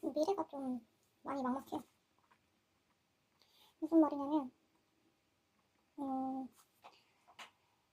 미래가 좀 많이 막막해요. 무슨 말이냐면,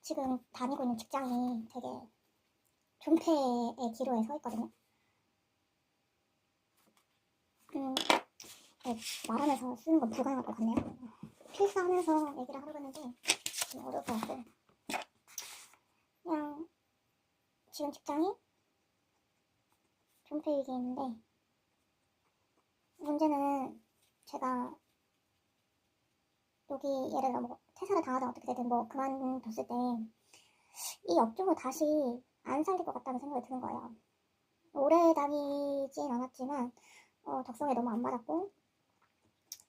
지금 다니고 있는 직장이 되게 존폐의 기로에 서 있거든요. 네, 말하면서 쓰는 건 불가능할 것 같네요. 필사하면서 얘기를 하려고 했는데 좀 어려울 것 같고, 그냥 지금 직장이 존폐 위기에 있는데, 문제는 제가 여기 예를 들어 뭐 퇴사를 당하든 어떻게 되든 뭐 그만뒀을 때 이 업종을 다시 안 살릴 것 같다는 생각이 드는 거예요. 오래 다니진 않았지만 적성에 너무 안 맞았고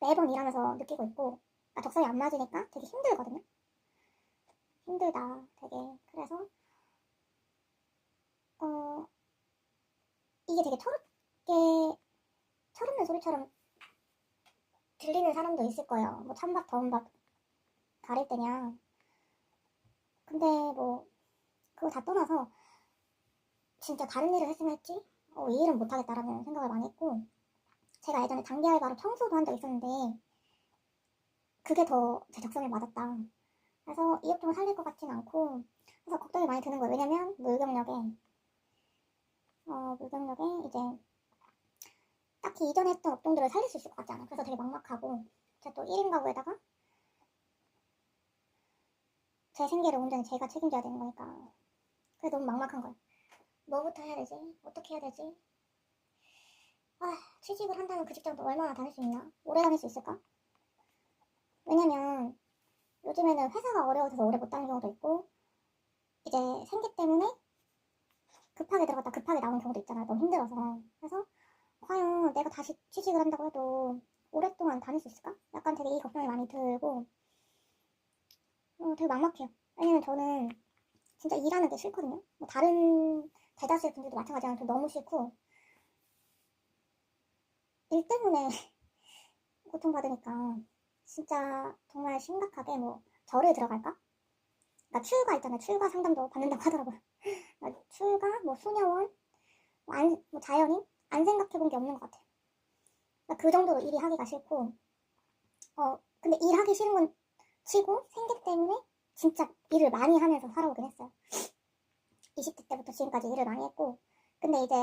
매번 일하면서 느끼고 있고, 적성이 안 맞으니까 되게 힘들거든요. 힘들다 되게. 그래서 이게 되게 철없는 소리처럼 들리는 사람도 있을 거예요. 뭐 찬밥 더운 밥 가릴 때냐. 근데 뭐 그거 다 떠나서 진짜 다른 일을 했으면 했지 이 일은 못하겠다라는 생각을 많이 했고, 제가 예전에 단기 알바로 청소도 한 적 있었는데 그게 더 제 적성에 맞았다. 그래서 이 업종을 살릴 것 같진 않고, 그래서 걱정이 많이 드는 거예요. 왜냐면 물경력에 이제 딱히 이전에 했던 업종들을 살릴 수 있을 것 같지 않아요. 그래서 되게 막막하고, 제가 또 1인 가구에다가 제 생계를 온전히 제가 책임져야 되는 거니까 그게 너무 막막한 거예요. 뭐부터 해야 되지? 어떻게 해야 되지? 취직을 한다면 그 직장도 얼마나 다닐 수 있나? 오래 다닐 수 있을까? 왜냐면 요즘에는 회사가 어려워져서 오래 못 다니는 경우도 있고, 이제 생계 때문에 급하게 들어갔다 급하게 나온 경우도 있잖아요. 너무 힘들어서. 그래서 과연 내가 다시 취직을 한다고 해도 오랫동안 다닐 수 있을까? 약간 되게 이 걱정이 많이 들고, 되게 막막해요. 왜냐면 저는 진짜 일하는 게 싫거든요. 뭐 다른 대다수의 분들도 마찬가지지만 저 너무 싫고, 일 때문에 고통받으니까 진짜 정말 심각하게 뭐 절에 들어갈까? 그러니까 출가 있잖아요. 출가 상담도 받는다고 하더라고요. 그러니까 출가, 뭐 수녀원, 뭐 자연인? 안 생각해본 게 없는 것 같아요. 그러니까 그 정도로 일이 하기가 싫고, 근데 일하기 싫은 건 치고 생계 때문에 진짜 일을 많이 하면서 살아오긴 했어요. 20대 때부터 지금까지 일을 많이 했고, 근데 이제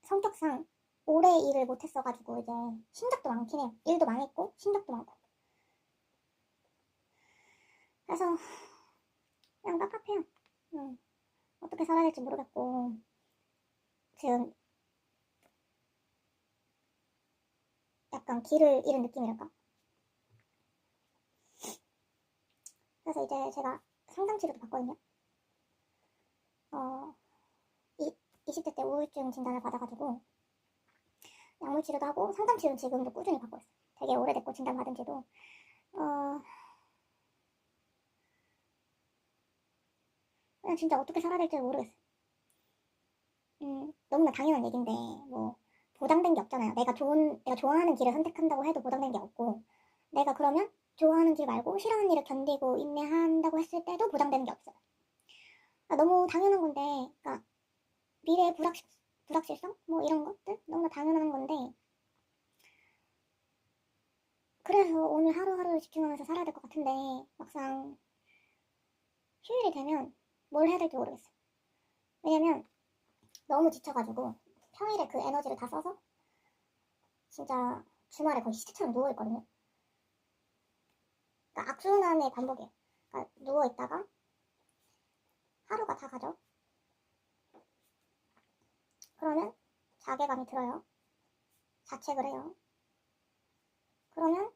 성격상 오래 일을 못했어가지고 이제 신적도 많긴 해요. 일도 많이 했고 신적도 많고. 그래서 그냥 깝깝해요. 어떻게 살아야 될지 모르겠고, 지금 약간 길을 잃은 느낌이랄까? 그래서 이제 제가 상담치료도 받거든요. 어, 20대 때 우울증 진단을 받아가지고 약물치료도 하고 상담치료는 지금도 꾸준히 받고 있어요. 되게 오래됐고 진단 받은 지도. 그냥 진짜 어떻게 살아야 될지 모르겠어요. 너무나 당연한 얘기인데 뭐 보장된 게 없잖아요. 내가 좋아하는 길을 선택한다고 해도 보장된 게 없고, 내가 그러면 좋아하는 길 말고 싫어하는 일을 견디고 인내한다고 했을 때도 보장되는 게 없어요. 너무 당연한 건데, 그러니까 미래의 불확실성? 뭐 이런 것들? 너무나 당연한 건데, 그래서 오늘 하루하루를 집중하면서 살아야 될 것 같은데, 막상 휴일이 되면 뭘 해야 될지 모르겠어요. 왜냐면 너무 지쳐가지고 평일에 그 에너지를 다 써서 진짜 주말에 거의 시체처럼 누워있거든요. 그러니까 악순환의 반복이에요. 그러니까 누워있다가 하루가 다 가죠. 그러면 자괴감이 들어요. 자책을 해요. 그러면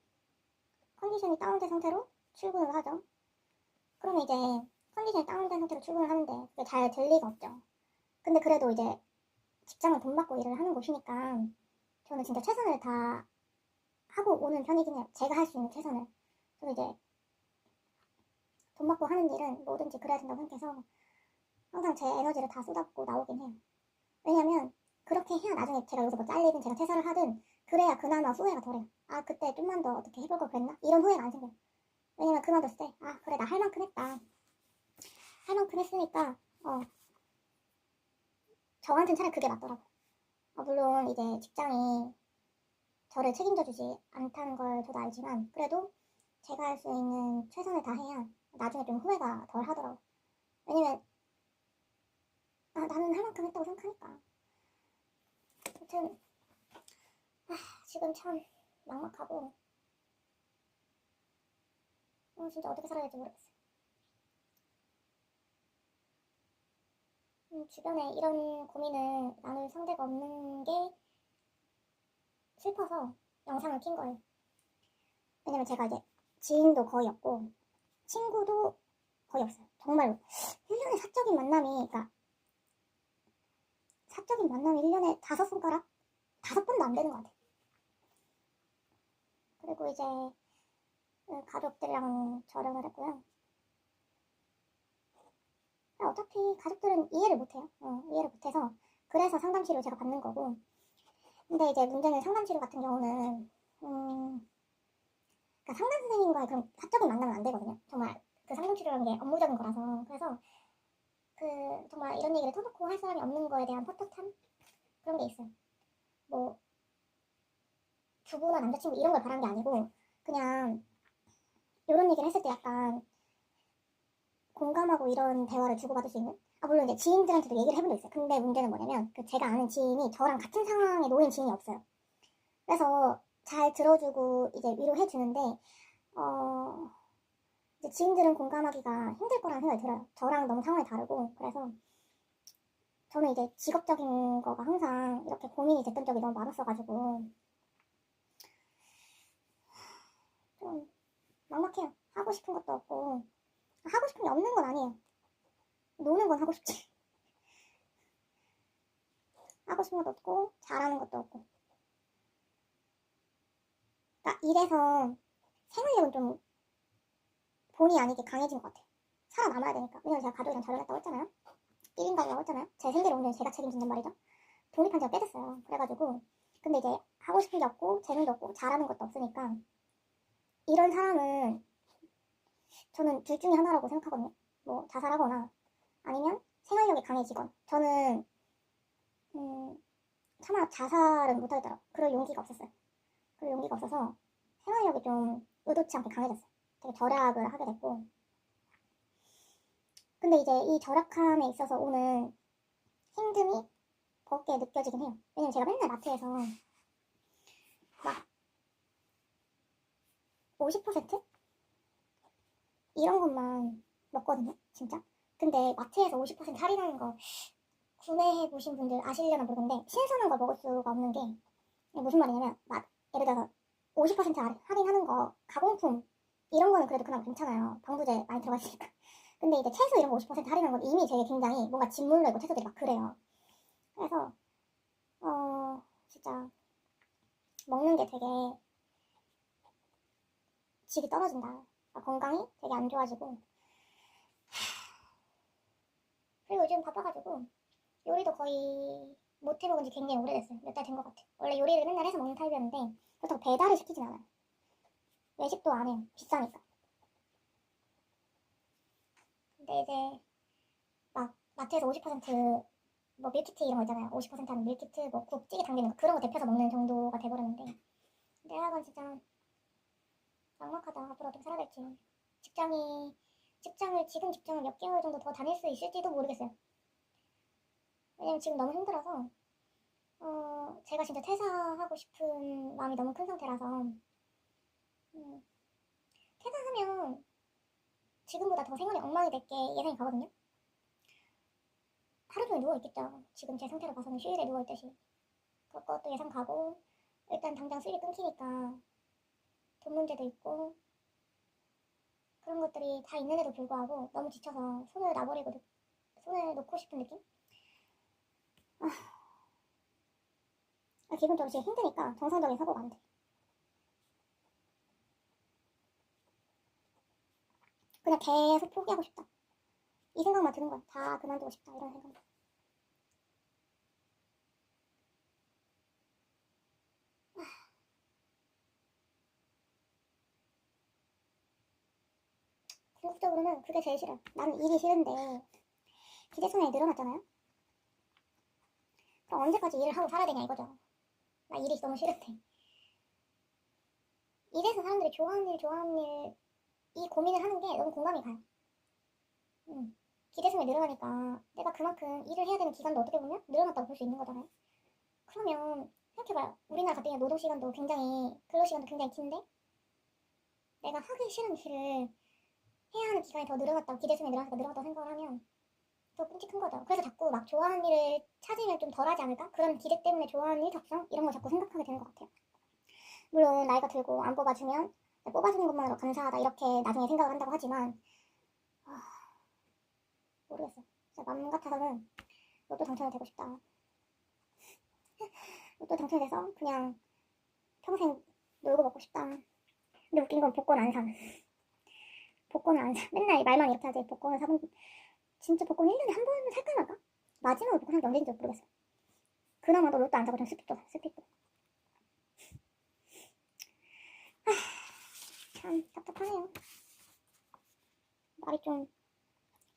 컨디션이 다운된 상태로 출근을 하죠. 그러면 이제 컨디션이 다운된 상태로 출근을 하는데 그게 잘 될 리가 없죠. 근데 그래도 이제 직장은 돈 받고 일을 하는 곳이니까 저는 진짜 최선을 다 하고 오는 편이긴 해요. 제가 할 수 있는 최선을. 저는 이제 돈 받고 하는 일은 뭐든지 그래야 된다고 생각해서 항상 제 에너지를 다 쏟아붓고 나오긴 해요. 왜냐면 그렇게 해야 나중에 제가 여기서 뭐 잘리든 제가 퇴사를 하든 그래야 그나마 후회가 덜해요. 그때 좀만 더 어떻게 해볼 걸 그랬나? 이런 후회가 안 생겨요. 왜냐면 그만뒀을 때 그래 나 할 만큼 했다. 할 만큼 했으니까 저한테는 차라리 그게 맞더라고. 물론 이제 직장이 저를 책임져주지 않다는 걸 저도 알지만 그래도 제가 할 수 있는 최선을 다해야 나중에 좀 후회가 덜 하더라고. 왜냐면 나는 할 만큼 했다고 생각하니까. 아무튼 지금 참 막막하고 진짜 어떻게 살아야 될지 모르겠어요. 주변에 이런 고민을 나눌 상대가 없는 게 슬퍼서 영상을 킨 거예요. 왜냐면 제가 이제 지인도 거의 없고 친구도 거의 없어요. 정말로 1년에 사적인 만남이, 그러니까 사적인 만남이 1년에 5손가락? 5번도 안 되는 것 같아요. 그리고 이제 가족들이랑 절연을 했고요. 어차피 가족들은 이해를 못해요. 이해를 못해서 그래서 상담치료 제가 받는 거고. 근데 이제 문제는 상담치료 같은 경우는 그러니까 상담 선생님과의 그런 사적인 만남은 안 되거든요. 정말 그 상담치료라는 게 업무적인 거라서. 그래서 그 정말 이런 얘기를 터놓고 할 사람이 없는 거에 대한 떳떳함? 그런 게 있어요. 뭐 부부나 남자친구 이런 걸 바란 게 아니고 그냥 이런 얘기를 했을 때 약간 공감하고 이런 대화를 주고받을 수 있는? 물론 이제 지인들한테도 얘기를 해본 적 있어요. 근데 문제는 뭐냐면 그 제가 아는 지인이 저랑 같은 상황에 놓인 지인이 없어요. 그래서 잘 들어주고 이제 위로해주는데 이제 지인들은 공감하기가 힘들 거라는 생각이 들어요. 저랑 너무 상황이 다르고. 그래서 저는 이제 직업적인 거가 항상 이렇게 고민이 됐던 적이 너무 많았어가지고 좀 막막해요. 하고 싶은 것도 없고. 하고 싶은 게 없는 건 아니에요. 노는 건 하고 싶지. 하고 싶은 것도 없고 잘하는 것도 없고. 그러니까 이래서 생활력은 좀 본의 아니게 강해진 것 같아요. 살아남아야 되니까. 왜냐면 제가 가족이랑 결혼했다고 했잖아요. 1인 가구라고 했잖아요. 제 생계를 온전히 제가 책임진단 말이죠. 독립한 지가 꽤 됐어요. 그래가지고 근데 이제 하고 싶은 게 없고 재능도 없고 잘하는 것도 없으니까 이런 사람은 저는 둘 중에 하나라고 생각하거든요. 뭐 자살하거나 아니면 생활력이 강해지거나. 저는 차마 자살은 못하겠더라고요. 그럴 용기가 없었어요. 그럴 용기가 없어서 생활력이 좀 의도치 않게 강해졌어요. 되게 절약을 하게 됐고. 근데 이제 이 절약함에 있어서 오는 힘듦이 버겁게 느껴지긴 해요. 왜냐면 제가 맨날 마트에서 막 50% 이런 것만 먹거든요. 진짜. 근데 마트에서 50% 할인하는 거 구매해보신 분들 아시려나 모르겠는데 신선한 걸 먹을 수가 없는 게 무슨 말이냐면 예를 들어서 50% 할인하는 거 가공품 이런 거는 그래도 그나마 괜찮아요. 방부제 많이 들어가 있으니까. 근데 이제 채소 이런 거 50% 할인하는 건 이미 되게 굉장히 뭔가 짓물러 있고 채소들이 막 그래요. 그래서 진짜 먹는 게 되게 질이 떨어진다. 건강이 되게 안 좋아지고. 그리고 요즘 바빠가지고 요리도 거의 못 해먹은 지 굉장히 오래됐어요. 몇 달 된 것 같아요. 원래 요리를 맨날 해서 먹는 타입이었는데 그렇다고 배달을 시키진 않아요. 외식도 안 해요. 비싸니까. 근데 이제 막 마트에서 50%뭐 밀키트 이런 거 있잖아요. 50% 하는 밀키트, 뭐 국찌개 당기는 거 그런 거 데펴서 먹는 정도가 돼버렸는데 내가 진짜 막막하다. 앞으로 어떻게 살아야 될지. 지금 직장을 몇 개월 정도 더 다닐 수 있을지도 모르겠어요. 왜냐면 지금 너무 힘들어서 제가 진짜 퇴사하고 싶은 마음이 너무 큰 상태라서 퇴사하면 지금보다 더 생활이 엉망이 될 게 예상이 가거든요. 하루 종일 누워있겠죠. 지금 제 상태로 봐서는 휴일에 누워있듯이. 그것도 예상 가고 일단 당장 수입이 끊기니까 돈 문제도 있고 그런 것들이 다 있는데도 불구하고 너무 지쳐서 손을 놓고 싶은 느낌? 기본적으로 지금 힘드니까 정상적인 사고가 안 돼. 그냥 계속 포기하고 싶다. 이 생각만 드는 거야. 다 그만두고 싶다. 이런 생각. 궁극적으로는 그게 제일 싫어요. 나는 일이 싫은데 기대 수명이 늘어났잖아요. 그럼 언제까지 일을 하고 살아야 되냐 이거죠. 나 일이 너무 싫은데. 이래서 사람들이 좋아하는 일, 이 고민을 하는 게 너무 공감이 가요. 기대수명이 늘어나니까 내가 그만큼 일을 해야 되는 기간도 어떻게 보면 늘어났다고 볼 수 있는 거잖아요. 그러면 생각해봐요. 우리나라 같은 경우 노동시간도 굉장히, 근로시간도 굉장히 긴데 내가 하기 싫은 일을 해야 하는 기간이 더 늘어났다고, 기대수명이 늘어났다고 생각을 하면 더 끔찍한 거죠. 그래서 자꾸 막 좋아하는 일을 찾으면 좀 덜하지 않을까? 그런 기대 때문에 좋아하는 일 적성? 이런 걸 자꾸 생각하게 되는 것 같아요. 물론 나이가 들고 안 뽑아주면 뽑아주는 것만으로 감사하다 이렇게 나중에 생각을 한다고 하지만 모르겠어요. 진짜 맘 같아서는 로또 당첨이 되고 싶다. 로또 당첨이 돼서 그냥 평생 놀고 먹고 싶다. 근데 웃긴 건 복권 안 사. 복권을 안 사. 맨날 말만 이렇게 하지. 복권을 사본, 진짜 복권 1년에 한 번은 살까 말까? 마지막으로 복권 산 게 언제인지 모르겠어요. 그나마도 로또 안 사고 전 스피도 사, 스피도. 참 답답하네요. 말이 좀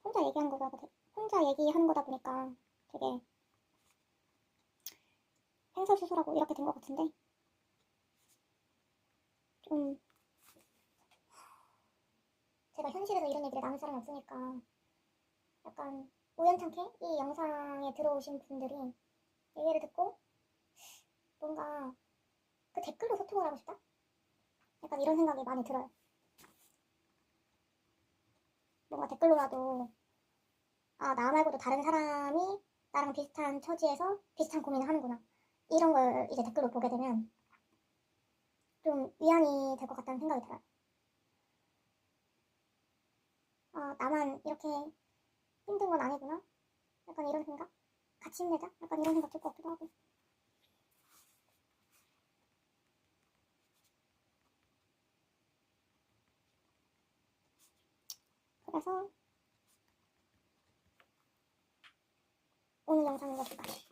혼자 얘기하는 거다 보니까 되게 횡설수설하고 이렇게 된 것 같은데 좀 제가 현실에서 이런 얘기를 나눌 사람이 없으니까 약간 우연찮게 이 영상에 들어오신 분들이 얘기를 듣고 뭔가 그 댓글로 소통을 하고 싶다? 약간 이런 생각이 많이 들어요. 뭔가 댓글로라도 아, 나 말고도 다른 사람이 나랑 비슷한 처지에서 비슷한 고민을 하는구나. 이런 걸 이제 댓글로 보게 되면 좀 위안이 될 것 같다는 생각이 들어요. 아, 나만 이렇게 힘든 건 아니구나. 약간 이런 생각? 같이 힘내자? 약간 이런 생각 들 것 같기도 하고. 그래서 오늘 영상은 여기까지.